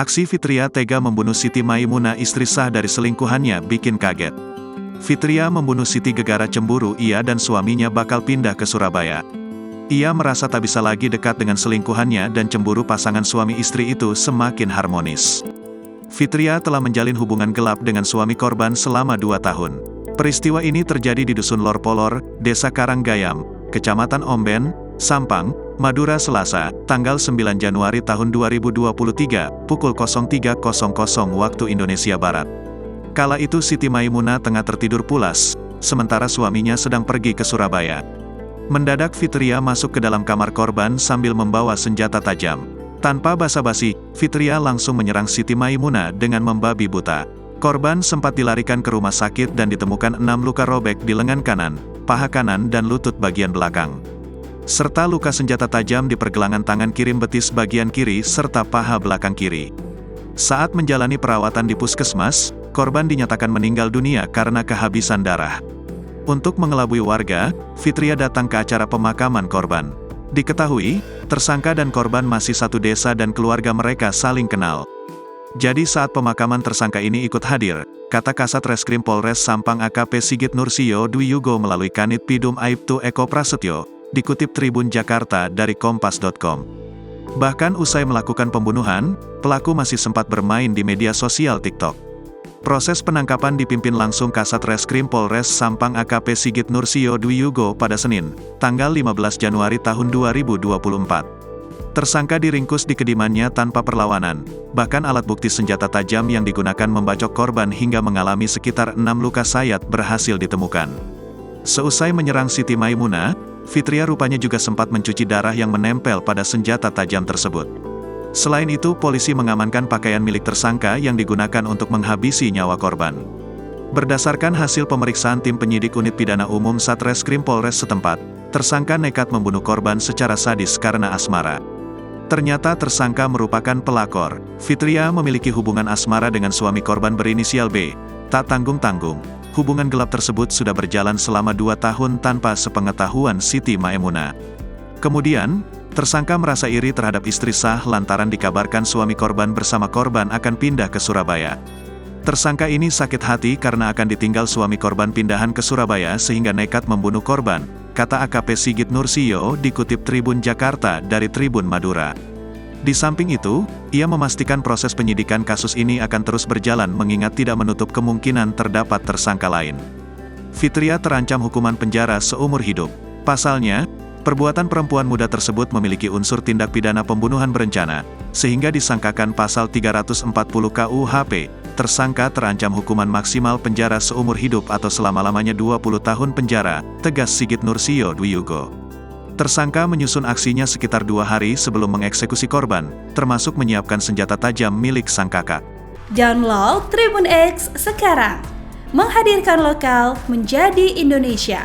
Aksi Fitria tega membunuh Siti Maimunah, istri sah dari selingkuhannya, bikin kaget. Fitria membunuh Siti gegara cemburu ia dan suaminya bakal pindah ke Surabaya. Ia merasa tak bisa lagi dekat dengan selingkuhannya dan cemburu pasangan suami istri itu semakin harmonis. Fitria telah menjalin hubungan gelap dengan suami korban selama 2 tahun. Peristiwa ini terjadi di Dusun Lorpolor, Desa Karanggayam, Kecamatan Omben, Sampang, Madura Selasa, tanggal 9 Januari tahun 2023, pukul 03.00 waktu Indonesia Barat. Kala itu Siti Maimunah tengah tertidur pulas, sementara suaminya sedang pergi ke Surabaya. Mendadak Fitria masuk ke dalam kamar korban sambil membawa senjata tajam. Tanpa basa-basi, Fitria langsung menyerang Siti Maimunah dengan membabi buta. Korban sempat dilarikan ke rumah sakit dan ditemukan 6 luka robek di lengan kanan, paha kanan dan lutut bagian belakang, serta luka senjata tajam di pergelangan tangan kiri, betis bagian kiri, serta paha belakang kiri. Saat menjalani perawatan di puskesmas, korban dinyatakan meninggal dunia karena kehabisan darah. Untuk mengelabui warga, Fitria datang ke acara pemakaman korban. Diketahui, tersangka dan korban masih satu desa dan keluarga mereka saling kenal. Jadi saat pemakaman tersangka ini ikut hadir, kata Kasat Reskrim Polres Sampang AKP Sigit Nursio Dwiyugo melalui Kanit Pidum Aibtu Eko Prasetyo, dikutip Tribun Jakarta dari Kompas.com. Bahkan usai melakukan pembunuhan, pelaku masih sempat bermain di media sosial TikTok. Proses penangkapan dipimpin langsung Kasat Reskrim Polres Sampang AKP Sigit Nursio Dwiyugo pada Senin, tanggal 15 Januari tahun 2024. Tersangka diringkus di kediamannya tanpa perlawanan, bahkan alat bukti senjata tajam yang digunakan membacok korban hingga mengalami sekitar 6 luka sayat berhasil ditemukan. Seusai menyerang Siti Maimunah, Fitria rupanya juga sempat mencuci darah yang menempel pada senjata tajam tersebut. Selain itu, polisi mengamankan pakaian milik tersangka yang digunakan untuk menghabisi nyawa korban. Berdasarkan hasil pemeriksaan tim penyidik Unit Pidana Umum Satreskrim Polres setempat, tersangka nekat membunuh korban secara sadis karena asmara. Ternyata tersangka merupakan pelakor. Fitria memiliki hubungan asmara dengan suami korban berinisial B. Tak tanggung-tanggung, hubungan gelap tersebut sudah berjalan selama 2 tahun tanpa sepengetahuan Siti Maimunah. Kemudian, tersangka merasa iri terhadap istri sah lantaran dikabarkan suami korban bersama korban akan pindah ke Surabaya. Tersangka ini sakit hati karena akan ditinggal suami korban pindahan ke Surabaya sehingga nekat membunuh korban, kata AKP Sigit Nursio dikutip Tribun Jakarta dari Tribun Madura. Di samping itu, ia memastikan proses penyidikan kasus ini akan terus berjalan mengingat tidak menutup kemungkinan terdapat tersangka lain. Fitria terancam hukuman penjara seumur hidup. Pasalnya, perbuatan perempuan muda tersebut memiliki unsur tindak pidana pembunuhan berencana, sehingga disangkakan pasal 340 KUHP. Tersangka terancam hukuman maksimal penjara seumur hidup atau selama-lamanya 20 tahun penjara, tegas Sigit Nursio Dwiyugo. Tersangka menyusun aksinya sekitar 2 hari sebelum mengeksekusi korban, termasuk menyiapkan senjata tajam milik sang kakak. Download Tribun X sekarang, menghadirkan lokal menjadi Indonesia.